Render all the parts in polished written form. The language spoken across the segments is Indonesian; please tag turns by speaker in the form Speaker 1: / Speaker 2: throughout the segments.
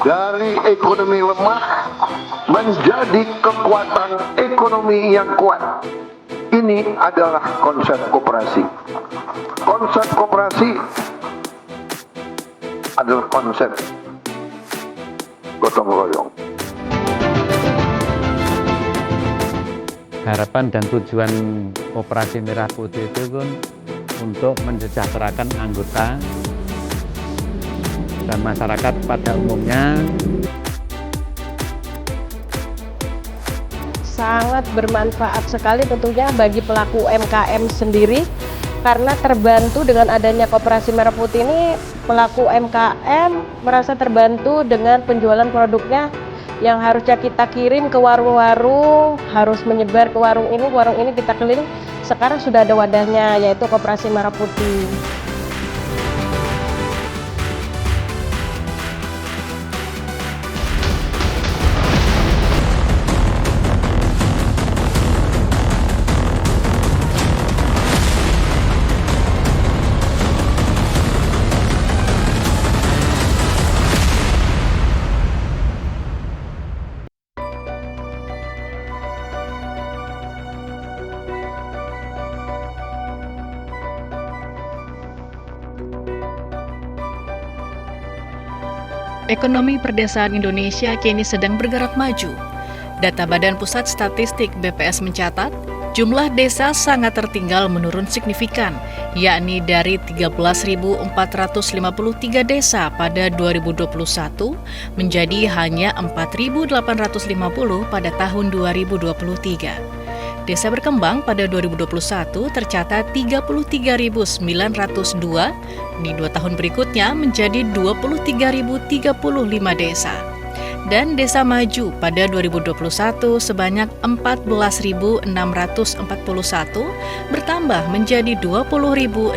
Speaker 1: dari ekonomi lemah menjadi kekuatan ekonomi yang kuat. Ini adalah konsep koperasi. Konsep koperasi adalah konsep gotong royong.
Speaker 2: Harapan dan tujuan Koperasi Merah Putih itu kan untuk mensejahterakan anggota dan masyarakat pada umumnya.
Speaker 3: Sangat bermanfaat sekali tentunya bagi pelaku UMKM sendiri, karena terbantu dengan adanya Koperasi Merah Putih ini. Pelaku UMKM merasa terbantu dengan penjualan produknya yang harusnya kita kirim ke warung-warung, harus menyebar ke warung ini kita keliling. Sekarang sudah ada wadahnya, yaitu Koperasi Merah Putih.
Speaker 4: Ekonomi perdesaan Indonesia kini sedang bergerak maju. Data Badan Pusat Statistik BPS mencatat, jumlah desa sangat tertinggal menurun signifikan, yakni dari 13.453 desa pada 2021 menjadi hanya 4.850 pada tahun 2023. Desa berkembang pada 2021 tercatat 33.902, di 2 tahun berikutnya menjadi 23.035 desa. Dan desa maju pada 2021 sebanyak 14.641 bertambah menjadi 20.644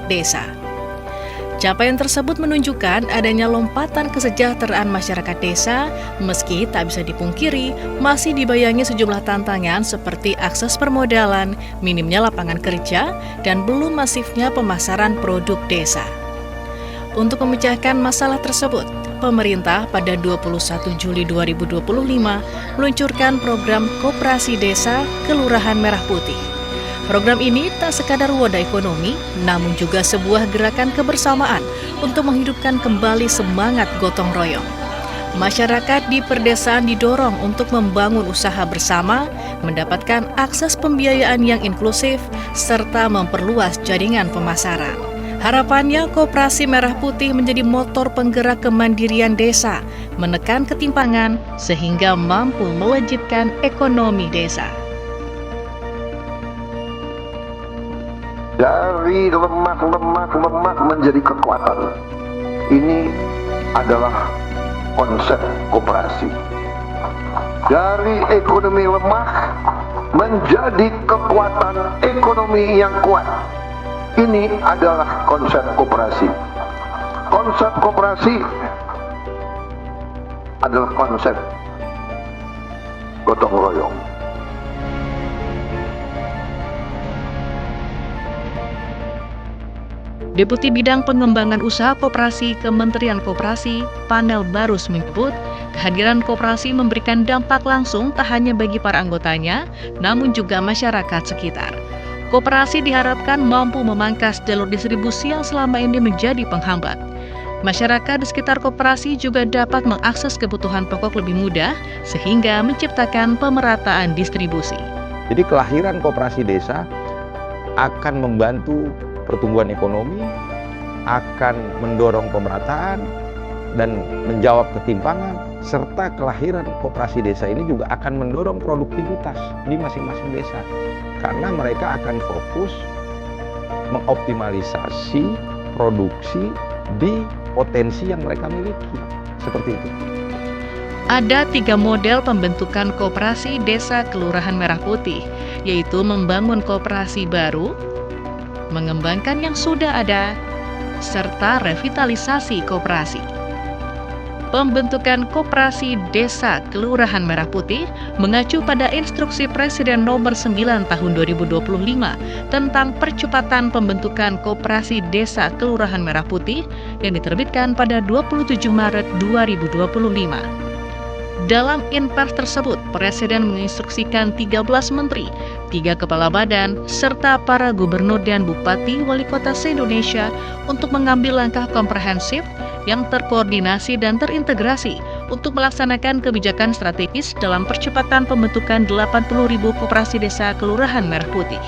Speaker 4: desa. Capaian tersebut menunjukkan adanya lompatan kesejahteraan masyarakat desa, meski tak bisa dipungkiri masih dibayangi sejumlah tantangan seperti akses permodalan, minimnya lapangan kerja, dan belum masifnya pemasaran produk desa. Untuk memecahkan masalah tersebut, pemerintah pada 21 Juli 2025 meluncurkan program Koperasi Desa Kelurahan Merah Putih. Program ini tak sekadar wadah ekonomi, namun juga sebuah gerakan kebersamaan untuk menghidupkan kembali semangat gotong royong. Masyarakat di perdesaan didorong untuk membangun usaha bersama, mendapatkan akses pembiayaan yang inklusif, serta memperluas jaringan pemasaran. Harapannya, Koperasi Merah Putih menjadi motor penggerak kemandirian desa, menekan ketimpangan, sehingga mampu melejitkan ekonomi desa.
Speaker 1: Dari lemah menjadi kekuatan. Ini adalah konsep koperasi. Dari ekonomi lemah menjadi kekuatan ekonomi yang kuat. Ini adalah konsep koperasi. Konsep koperasi adalah konsep gotong royong.
Speaker 4: Deputi Bidang Pengembangan Usaha Koperasi Kementerian Koperasi, Panel Barus menyebut, kehadiran koperasi memberikan dampak langsung tak hanya bagi para anggotanya, namun juga masyarakat sekitar. Koperasi diharapkan mampu memangkas jalur distribusi yang selama ini menjadi penghambat. Masyarakat di sekitar koperasi juga dapat mengakses kebutuhan pokok lebih mudah, sehingga menciptakan pemerataan distribusi.
Speaker 5: Jadi kelahiran koperasi desa akan membantu pertumbuhan ekonomi, akan mendorong pemerataan dan menjawab ketimpangan, serta kelahiran koperasi desa ini juga akan mendorong produktivitas di masing-masing desa, karena mereka akan fokus mengoptimalisasi produksi di potensi yang mereka miliki, seperti itu.
Speaker 4: Ada 3 model pembentukan koperasi desa Kelurahan Merah Putih, yaitu membangun koperasi baru, mengembangkan yang sudah ada, serta revitalisasi koperasi. pembentukan Koperasi Desa Kelurahan Merah Putih mengacu pada Instruksi Presiden Nomor 9 Tahun 2025 tentang percepatan pembentukan Koperasi Desa Kelurahan Merah Putih yang diterbitkan pada 27 Maret 2025. Dalam Inpres tersebut, Presiden menginstruksikan 13 menteri, 3 kepala badan, serta para gubernur dan bupati wali kota se-Indonesia untuk mengambil langkah komprehensif yang terkoordinasi dan terintegrasi untuk melaksanakan kebijakan strategis dalam percepatan pembentukan 80.000 koperasi desa Kelurahan Merah Putih.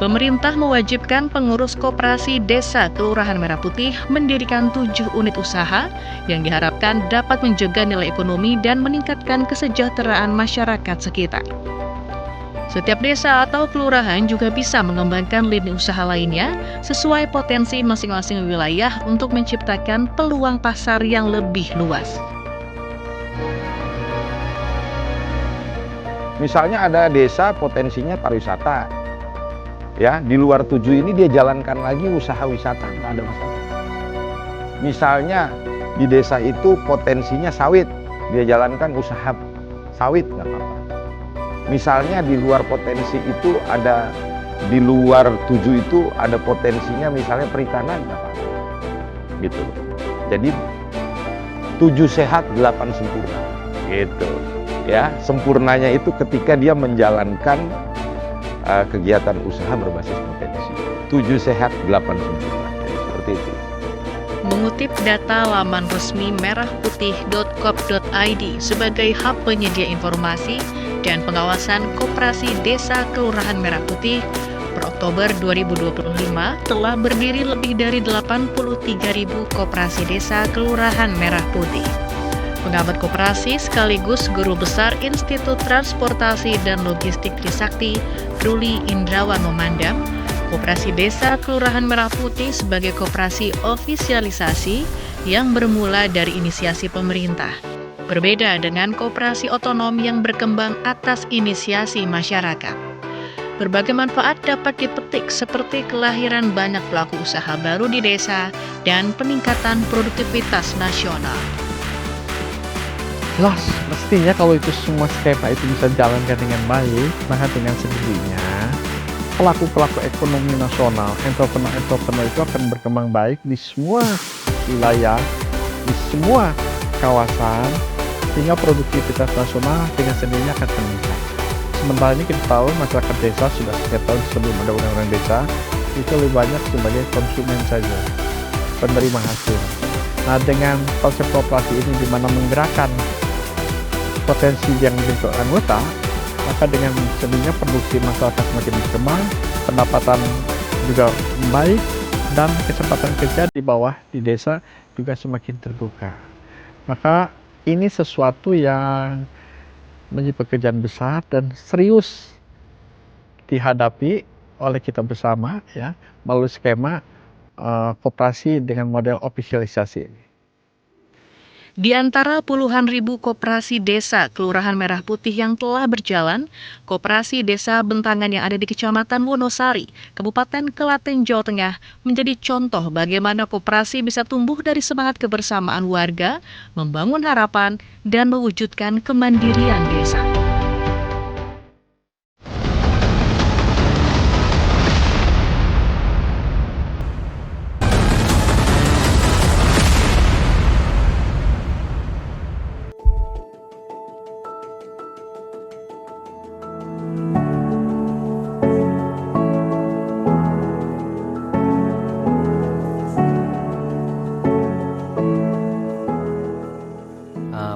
Speaker 4: Pemerintah mewajibkan pengurus Koperasi Desa Kelurahan Merah Putih mendirikan 7 unit usaha yang diharapkan dapat menjaga nilai ekonomi dan meningkatkan kesejahteraan masyarakat sekitar. Setiap desa atau kelurahan juga bisa mengembangkan lini usaha lainnya sesuai potensi masing-masing wilayah untuk menciptakan peluang pasar yang lebih luas.
Speaker 5: Misalnya ada desa potensinya pariwisata, ya di luar 7 ini dia jalankan lagi usaha wisata, nggak ada masalah. Misalnya di desa itu potensinya sawit, dia jalankan usaha sawit, nggak apa-apa. Misalnya di luar potensi itu ada, di luar 7 itu ada potensinya misalnya perikanan, nggak apa-apa. Gitu. Jadi 7 sehat 8 sempurna, gitu. Ya, sempurnanya itu ketika dia menjalankan kegiatan usaha berbasis potensi. 7 sehat, 8 sempurna. Seperti itu.
Speaker 4: Mengutip data laman resmi merahputih.gov.id sebagai hub penyedia informasi dan pengawasan Koperasi Desa Kelurahan Merah Putih, per Oktober 2025 telah berdiri lebih dari 83.000 koperasi desa Kelurahan Merah Putih. Pengamat koperasi sekaligus guru besar Institut Transportasi dan Logistik Trisakti, Ruli Indrawan memandang Koperasi Desa Kelurahan Merah Putih sebagai koperasi ofisialisasi yang bermula dari inisiasi pemerintah. Berbeda dengan koperasi otonom yang berkembang atas inisiasi masyarakat. Berbagai manfaat dapat dipetik seperti kelahiran banyak pelaku usaha baru di desa dan peningkatan produktivitas nasional.
Speaker 2: Jelas, mestinya kalau itu semua skema itu bisa jalankan dengan baik, maka dengan sendirinya pelaku-pelaku ekonomi nasional, entrepreneur itu akan berkembang baik di semua wilayah, di semua kawasan, sehingga produktivitas nasional dengan sendirinya akan meningkat. Sementara ini kita tahu masyarakat desa sudah setiap tahun sebelum ada undang-undang desa itu lebih banyak sebagai konsumen saja, penerima hasil. Nah, dengan konsep koperasi ini di mana menggerakkan potensi yang menjadi anggota, maka dengan sendirinya produksi masyarakat semakin berkembang, pendapatan juga baik, dan kesempatan kerja di bawah di desa juga semakin terbuka. Maka ini sesuatu yang menjadi pekerjaan besar dan serius dihadapi oleh kita bersama, ya, melalui skema koperasi dengan model ofisialisasi ini.
Speaker 4: Di antara puluhan ribu koperasi desa Kelurahan Merah Putih yang telah berjalan, Koperasi Desa Bentangan yang ada di Kecamatan Wonosari, Kabupaten Klaten, Jawa Tengah, menjadi contoh bagaimana koperasi bisa tumbuh dari semangat kebersamaan warga, membangun harapan, dan mewujudkan kemandirian desa.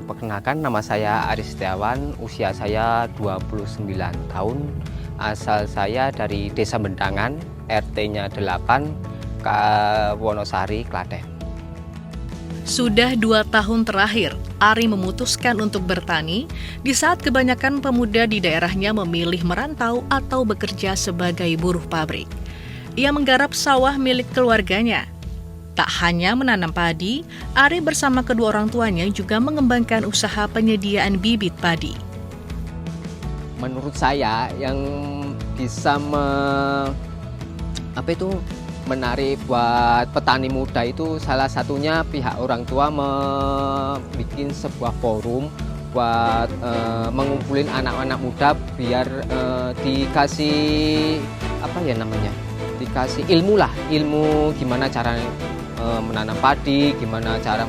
Speaker 6: Perkenalkan, nama saya Aris Setiawan, usia saya 29 tahun, asal saya dari Desa Bentangan, RT-nya 8, Wonosari, Klaten.
Speaker 4: Sudah 2 tahun terakhir, Ari memutuskan untuk bertani di saat kebanyakan pemuda di daerahnya memilih merantau atau bekerja sebagai buruh pabrik. Ia menggarap sawah milik keluarganya. Tak hanya menanam padi, Ari bersama kedua orang tuanya juga mengembangkan usaha penyediaan bibit padi.
Speaker 6: Menurut saya yang bisa menarik buat petani muda itu salah satunya pihak orang tua membuat sebuah forum buat mengumpulin anak-anak muda biar dikasih apa ya namanya, dikasih ilmu lah, ilmu gimana cara menanam padi, gimana cara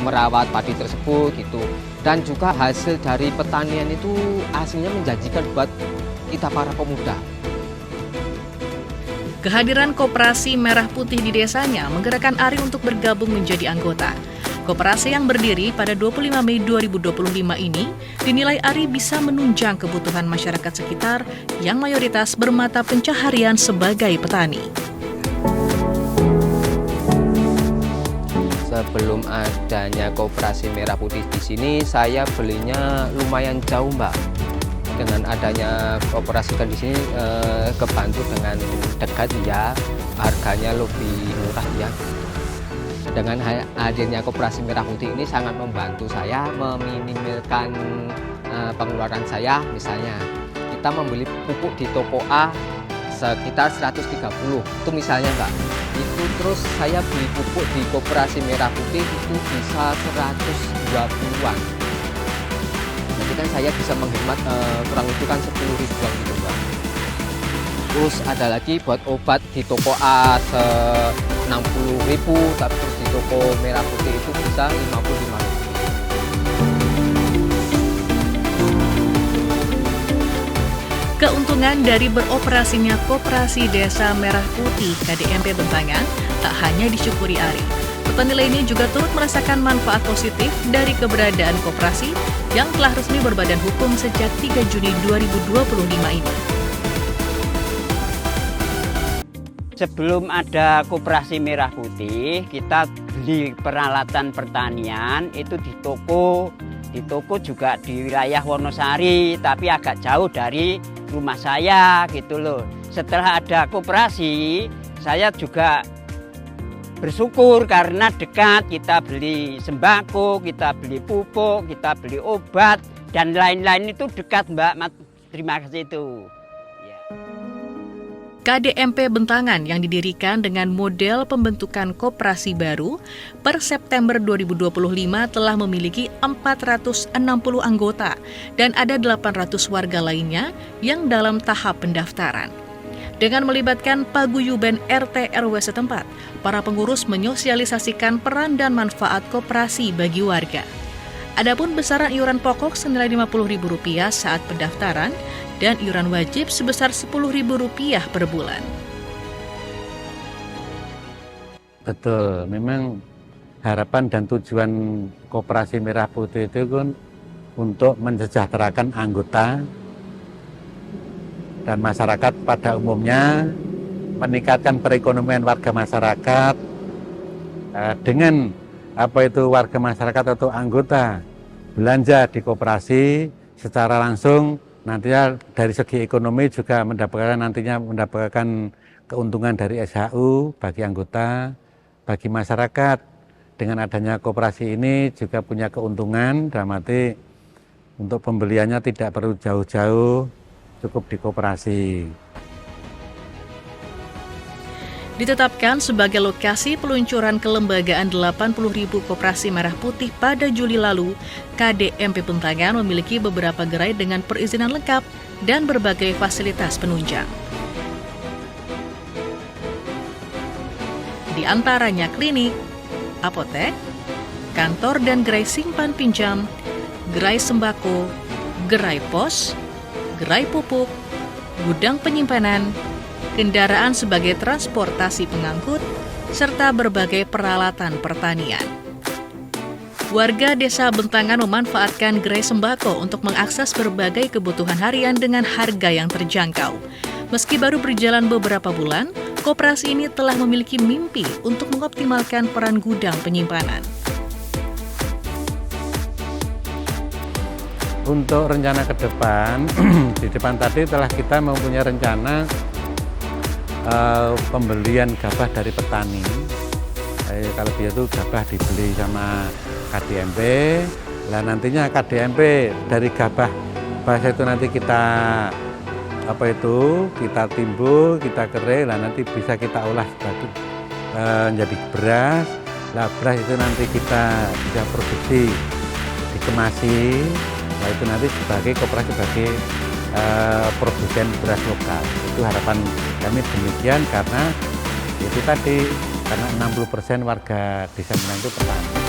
Speaker 6: merawat padi tersebut gitu. Dan juga hasil dari pertanian itu hasilnya menjanjikan buat kita para pemuda.
Speaker 4: Kehadiran Koperasi Merah Putih di desanya menggerakkan Ari untuk bergabung menjadi anggota. Koperasi yang berdiri pada 25 Mei 2025 ini dinilai Ari bisa menunjang kebutuhan masyarakat sekitar yang mayoritas bermata pencaharian sebagai petani.
Speaker 6: Sebelum adanya Koperasi Merah Putih di sini, saya belinya lumayan jauh, Mbak. Dengan adanya koperasi di sini kebantu dengan dekat ya, harganya lebih murah ya. Dengan hadirnya Koperasi Merah Putih ini sangat membantu saya meminimalkan pengeluaran saya. Misalnya kita membeli pupuk di toko A sekitar 130, itu misalnya Mbak. Itu terus saya beli pupuk di Koperasi Merah Putih itu bisa 120-an. Jadi kan saya bisa menghemat kurang lebih kan 10 ribuan gitu Mbak. Terus ada lagi buat obat di toko A 60.000, tapi terus di toko Merah Putih itu bisa 55.000.
Speaker 4: Keuntungan dari beroperasinya Koperasi Desa Merah Putih KDMP Bentangan tak hanya disyukuri Ari. Petani lainnya juga turut merasakan manfaat positif dari keberadaan koperasi yang telah resmi berbadan hukum sejak 3 Juni 2025 ini.
Speaker 7: Sebelum ada Koperasi Merah Putih, kita beli peralatan pertanian itu di toko juga di wilayah Wonosari, tapi agak jauh dari rumah saya gitu loh. Setelah ada koperasi, saya juga bersyukur karena dekat, kita beli sembako, kita beli pupuk, kita beli obat, dan lain-lain itu dekat Mbak. Terima kasih itu.
Speaker 4: KDMP Bentangan yang didirikan dengan model pembentukan koperasi baru per September 2025 telah memiliki 460 anggota dan ada 800 warga lainnya yang dalam tahap pendaftaran. Dengan melibatkan paguyuban RT RW setempat, para pengurus menyosialisasikan peran dan manfaat koperasi bagi warga. Adapun besaran iuran pokok senilai Rp50.000 saat pendaftaran dan iuran wajib sebesar Rp10.000 per bulan.
Speaker 8: Betul, memang harapan dan tujuan Koperasi Merah Putih itu kan untuk mensejahterakan anggota dan masyarakat pada umumnya, meningkatkan perekonomian warga masyarakat dengan apa itu warga masyarakat atau anggota belanja di koperasi secara langsung. Nantinya dari segi ekonomi juga mendapatkan keuntungan dari SHU bagi anggota, bagi masyarakat. Dengan adanya koperasi ini juga punya keuntungan, dalam arti untuk pembeliannya tidak perlu jauh-jauh, cukup di koperasi.
Speaker 4: Ditetapkan sebagai lokasi peluncuran kelembagaan 80.000 Koperasi Merah Putih pada Juli lalu, KDMP Bentangan memiliki beberapa gerai dengan perizinan lengkap dan berbagai fasilitas penunjang. Di antaranya klinik, apotek, kantor dan gerai simpan pinjam, gerai sembako, gerai pos, gerai pupuk, gudang penyimpanan, kendaraan sebagai transportasi pengangkut, serta berbagai peralatan pertanian. Warga Desa Bentangan memanfaatkan gerai sembako untuk mengakses berbagai kebutuhan harian dengan harga yang terjangkau. Meski baru berjalan beberapa bulan, koperasi ini telah memiliki mimpi untuk mengoptimalkan peran gudang penyimpanan.
Speaker 8: Untuk rencana ke depan, di depan tadi telah kita mempunyai rencana pembelian gabah dari petani. Kalau dia itu gabah dibeli sama KDMP, lah nantinya KDMP dari gabah itu nanti kita kita timbul, kita kering, lah nanti bisa kita olah sebagai menjadi beras. Lah beras itu nanti kita bisa produksi, dikemasi, lah itu nanti sebagai koperasi sebagai produsen beras lokal. Itu harapan kami demikian karena itu tadi karena 60% warga Desa Minang itu petani.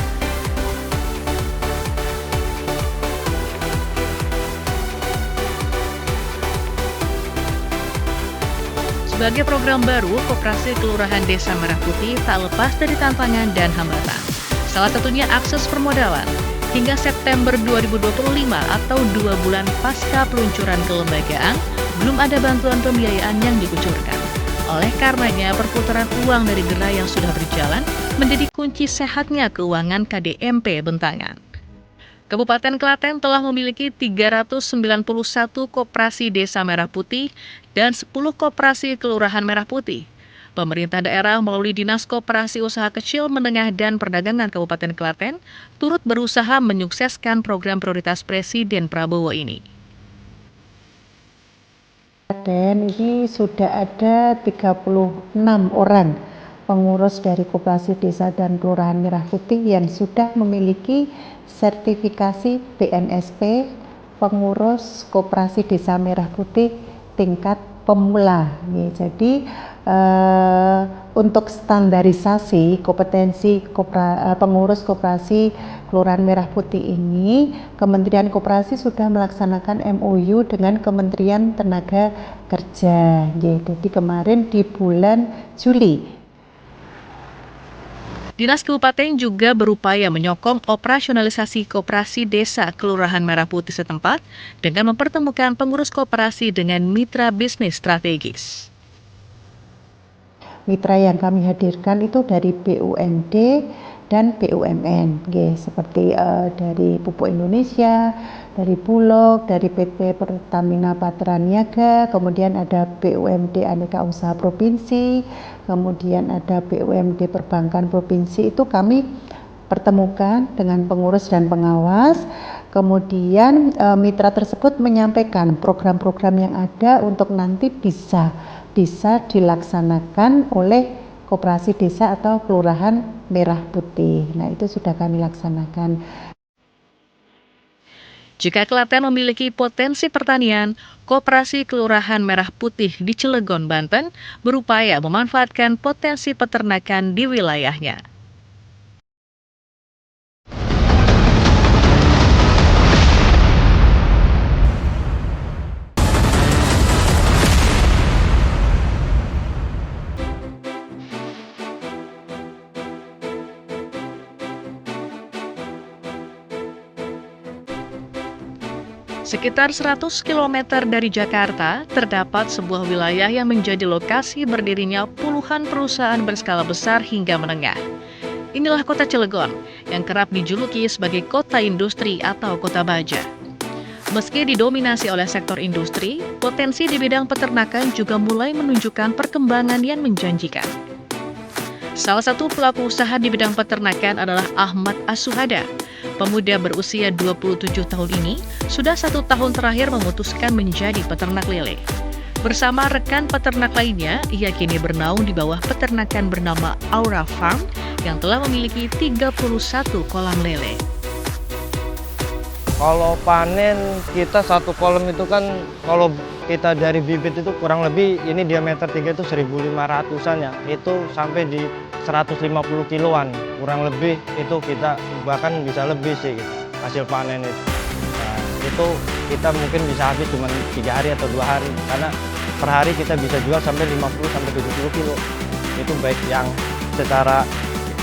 Speaker 4: Sebagai program baru, Koperasi Kelurahan Desa Merah Putih tak lepas dari tantangan dan hambatan. Salah satunya akses permodalan. Hingga September 2025 atau 2 bulan pasca peluncuran kelembagaan, belum ada bantuan pembiayaan yang dikucurkan. Oleh karenanya, perputaran uang dari gerai yang sudah berjalan menjadi kunci sehatnya keuangan KDMP Bentangan. Kabupaten Klaten telah memiliki 391 koperasi Desa Merah Putih dan 10 koperasi Kelurahan Merah Putih. Pemerintah daerah melalui Dinas Koperasi Usaha Kecil, Menengah, dan Perdagangan Kabupaten Klaten turut berusaha menyukseskan program prioritas Presiden Prabowo ini.
Speaker 9: Dan ini sudah ada 36 orang pengurus dari Koperasi Desa dan Kelurahan Merah Putih yang sudah memiliki sertifikasi BNSP pengurus Koperasi Desa Merah Putih tingkat pemula. Jadi untuk standarisasi kompetensi pengurus Koperasi Kelurahan Merah Putih ini, Kementerian Koperasi sudah melaksanakan MOU dengan Kementerian Tenaga Kerja. Jadi kemarin di bulan Juli.
Speaker 4: Dinas Kabupaten juga berupaya menyokong operasionalisasi koperasi desa Kelurahan Merah Putih setempat dengan mempertemukan pengurus koperasi dengan mitra bisnis strategis.
Speaker 9: Mitra yang kami hadirkan itu dari BUMD dan BUMN, seperti dari Pupuk Indonesia, dari Bulog, dari PT Pertamina Patraniaga, kemudian ada BUMD Aneka Usaha Provinsi, kemudian ada BUMD Perbankan Provinsi. Itu kami pertemukan dengan pengurus dan pengawas. Kemudian mitra tersebut menyampaikan program-program yang ada untuk nanti bisa dilaksanakan oleh Koperasi Desa atau Kelurahan Merah Putih. Nah, itu sudah kami laksanakan.
Speaker 4: Jika Klaten memiliki potensi pertanian, Koperasi Kelurahan Merah Putih di Cilegon, Banten berupaya memanfaatkan potensi peternakan di wilayahnya. Sekitar 100 km dari Jakarta, terdapat sebuah wilayah yang menjadi lokasi berdirinya puluhan perusahaan berskala besar hingga menengah. Inilah kota Cilegon, yang kerap dijuluki sebagai kota industri atau kota baja. Meski didominasi oleh sektor industri, potensi di bidang peternakan juga mulai menunjukkan perkembangan yang menjanjikan. Salah satu pelaku usaha di bidang peternakan adalah Ahmad Asuhada. Pemuda berusia 27 tahun ini sudah 1 tahun terakhir memutuskan menjadi peternak lele. Bersama rekan peternak lainnya, ia kini bernaung di bawah peternakan bernama Aura Farm yang telah memiliki 31 kolam lele.
Speaker 10: Kalau panen kita satu kolam itu kan kalau kita dari bibit itu kurang lebih ini diameter 3 itu 1.500-an ya. Itu sampai di 150 kiloan kurang lebih itu kita bahkan bisa lebih sih gitu, hasil panen itu. Nah, itu kita mungkin bisa habis cuma 3 hari atau 2 hari karena per hari kita bisa jual sampai 50-70 kilo. Itu baik yang secara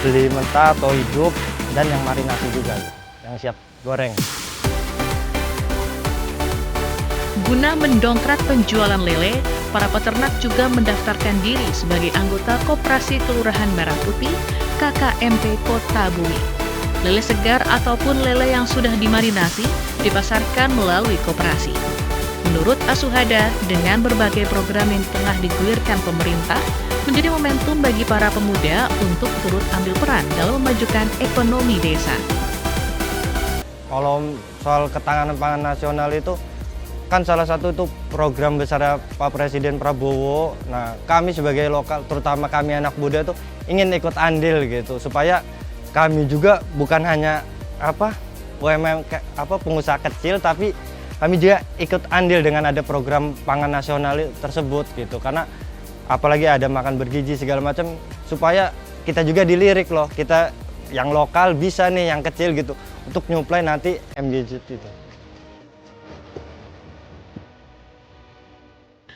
Speaker 10: beli mentah atau hidup dan yang marinasi juga yang siap goreng.
Speaker 4: Guna mendongkrak penjualan lele, para peternak juga mendaftarkan diri sebagai anggota Koperasi Kelurahan Merah Putih KKMP Kota Bumi. Lele segar ataupun lele yang sudah dimarinasi dipasarkan melalui koperasi. Menurut Asuhada, dengan berbagai program yang tengah digulirkan pemerintah, menjadi momentum bagi para pemuda untuk turut ambil peran dalam memajukan ekonomi desa.
Speaker 10: Kalau soal ketahanan pangan nasional itu kan salah satu itu program besar Pak Presiden Prabowo. Nah, kami sebagai lokal, terutama kami anak muda tuh ingin ikut andil gitu, supaya kami juga bukan hanya UMKM pengusaha kecil, tapi kami juga ikut andil dengan ada program pangan nasional tersebut gitu. Karena apalagi ada makan bergizi segala macam, supaya kita juga dilirik loh, kita yang lokal bisa nih yang kecil gitu untuk nyuplai nanti MGZ itu.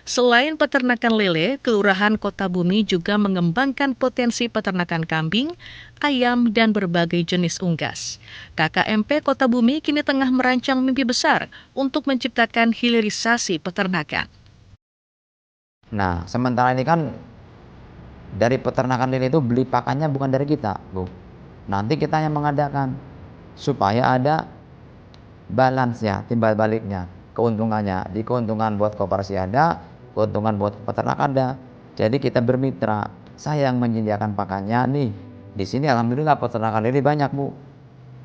Speaker 4: Selain peternakan lele, Kelurahan Kota Bumi juga mengembangkan potensi peternakan kambing, ayam, dan berbagai jenis unggas. KKMP Kota Bumi kini tengah merancang mimpi besar untuk menciptakan hilirisasi peternakan.
Speaker 5: Nah, sementara ini kan dari peternakan lele itu beli pakannya bukan dari kita, Bu. Nanti kita yang mengadakan supaya ada balance ya, timbal baliknya, keuntungannya. Di keuntungan buat koperasi ada, keuntungan buat peternak ada. Jadi kita bermitra. Saya yang menyediakan pakannya nih. Di sini alhamdulillah peternakan lele banyak, Bu.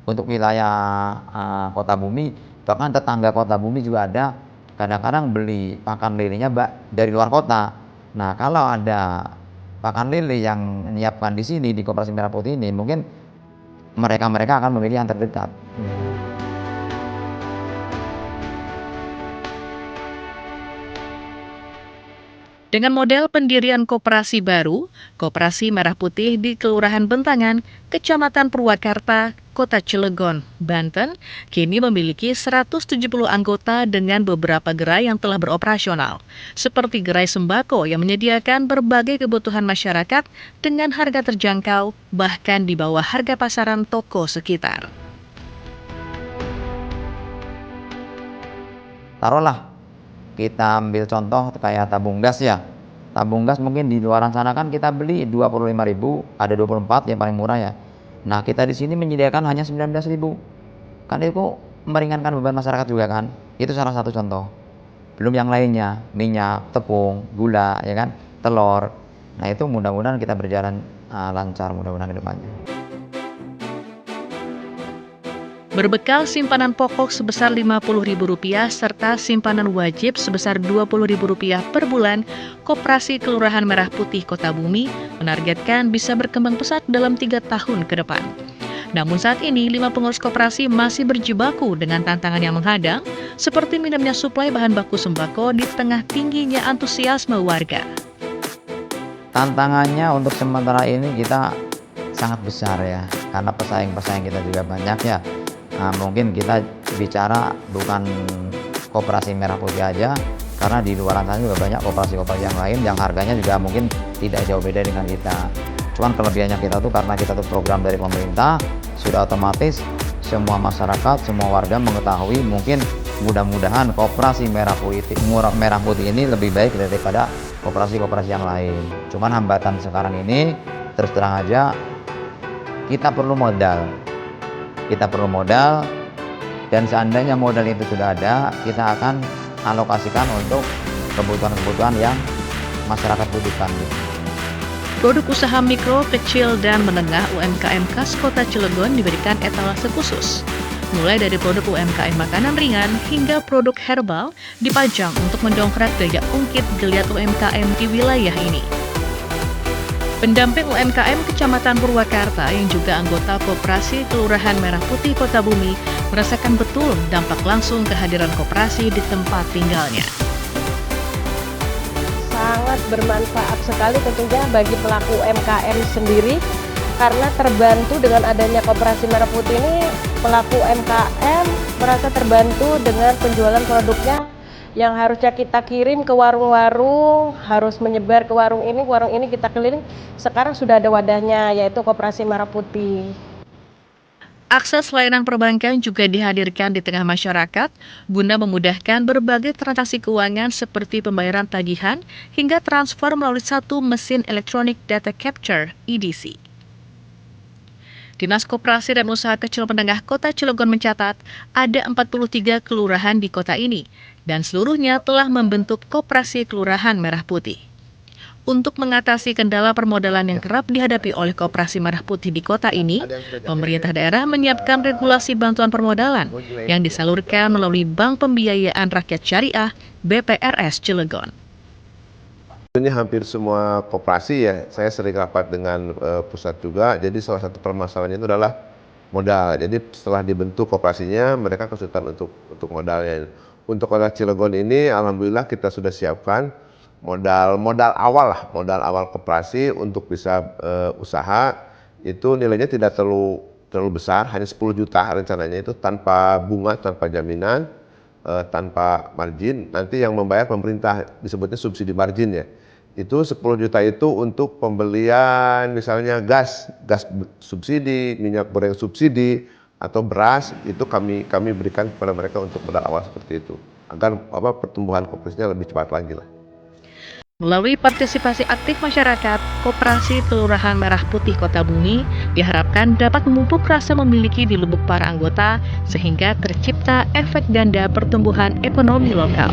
Speaker 5: Untuk wilayah Kota Bumi, bahkan tetangga Kota Bumi juga ada. Kadang-kadang beli pakan lelenya dari luar kota. Nah, kalau ada pakan lele yang menyiapkan di sini di Koperasi Merah Putih ini, mungkin mereka akan memilih yang terdekat.
Speaker 4: Dengan model pendirian koperasi baru, Koperasi Merah Putih di Kelurahan Bentangan, Kecamatan Purwakarta, Kota Cilegon, Banten, kini memiliki 170 anggota dengan beberapa gerai yang telah beroperasional, seperti gerai sembako yang menyediakan berbagai kebutuhan masyarakat dengan harga terjangkau, bahkan di bawah harga pasaran toko sekitar.
Speaker 5: Taruhlah kita ambil contoh kayak tabung gas ya. Tabung gas mungkin di luaran sana kan kita beli 25.000, ada 24 yang paling murah ya. Nah, kita di sini menyediakan hanya 19.000. Kan itu meringankan beban masyarakat juga kan. Itu salah satu contoh. Belum yang lainnya, minyak, tepung, gula ya kan, telur. Nah, itu mudah-mudahan kita berjalan lancar mudah-mudahan ke depannya.
Speaker 4: Berbekal simpanan pokok sebesar Rp50.000 serta simpanan wajib sebesar Rp20.000 per bulan, Koperasi Kelurahan Merah Putih Kota Bumi menargetkan bisa berkembang pesat dalam 3 tahun ke depan. Namun saat ini, 5 pengurus koperasi masih berjibaku dengan tantangan yang menghadang, seperti minimnya suplai bahan baku sembako di tengah tingginya antusiasme warga.
Speaker 5: Tantangannya untuk sementara ini kita sangat besar ya, karena pesaing-pesaing kita juga banyak ya. Nah, mungkin kita bicara bukan Koperasi Merah Putih aja, karena di luar sana juga banyak koperasi-koperasi yang lain yang harganya juga mungkin tidak jauh beda dengan kita. Cuman kelebihannya kita tuh karena kita tuh program dari pemerintah, sudah otomatis semua masyarakat, semua warga mengetahui. Mungkin mudah-mudahan Koperasi Merah Putih ini lebih baik daripada koperasi-koperasi yang lain. Cuman hambatan sekarang ini terus terang aja kita perlu modal. Dan seandainya modal itu sudah ada, kita akan alokasikan untuk kebutuhan-kebutuhan yang masyarakat butuhkan.
Speaker 4: Produk usaha mikro, kecil, dan menengah UMKM khas Kota Cilegon diberikan etalase khusus. Mulai dari produk UMKM makanan ringan hingga produk herbal dipajang untuk mendongkrak daya ungkit geliat UMKM di wilayah ini. Pendamping UMKM Kecamatan Purwakarta yang juga anggota Koperasi Kelurahan Merah Putih Kota Bumi merasakan betul dampak langsung kehadiran koperasi di tempat tinggalnya.
Speaker 3: Sangat bermanfaat sekali tentunya bagi pelaku UMKM sendiri, karena terbantu dengan adanya Koperasi Merah Putih ini, pelaku UMKM merasa terbantu dengan penjualan produknya yang harusnya kita kirim ke warung-warung, harus menyebar ke warung ini kita keliling. Sekarang sudah ada wadahnya, yaitu Koperasi Merah Putih.
Speaker 4: Akses layanan perbankan juga dihadirkan di tengah masyarakat guna memudahkan berbagai transaksi keuangan seperti pembayaran tagihan hingga transfer melalui satu mesin elektronik data capture (EDC). Dinas Koperasi dan Usaha Kecil Menengah Kota Cilegon mencatat ada 43 kelurahan di kota ini dan seluruhnya telah membentuk Koperasi Kelurahan Merah Putih. Untuk mengatasi kendala permodalan yang kerap dihadapi oleh Koperasi Merah Putih di kota ini, pemerintah daerah menyiapkan regulasi bantuan permodalan yang disalurkan melalui Bank Pembiayaan Rakyat Syariah BPRS Cilegon.
Speaker 11: Ini hampir semua koperasi ya, saya sering rapat dengan pusat juga, jadi salah satu permasalahannya itu adalah modal. Jadi setelah dibentuk koperasinya, mereka kesulitan untuk modalnya. Untuk kota Cilegon ini, alhamdulillah kita sudah siapkan modal awal koperasi untuk bisa usaha. Itu nilainya tidak terlalu besar, hanya 10 juta rencananya, itu tanpa bunga, tanpa jaminan, tanpa margin. Nanti yang membayar pemerintah, disebutnya subsidi margin ya. Itu 10 juta itu untuk pembelian misalnya gas subsidi, minyak goreng subsidi, atau beras, itu kami berikan kepada mereka untuk modal awal seperti itu, agar pertumbuhan koperasinya lebih cepat lagi lah.
Speaker 4: Melalui partisipasi aktif masyarakat, Koperasi Kelurahan Merah Putih Kota Bumi diharapkan dapat memupuk rasa memiliki di lubuk para anggota sehingga tercipta efek ganda pertumbuhan ekonomi lokal.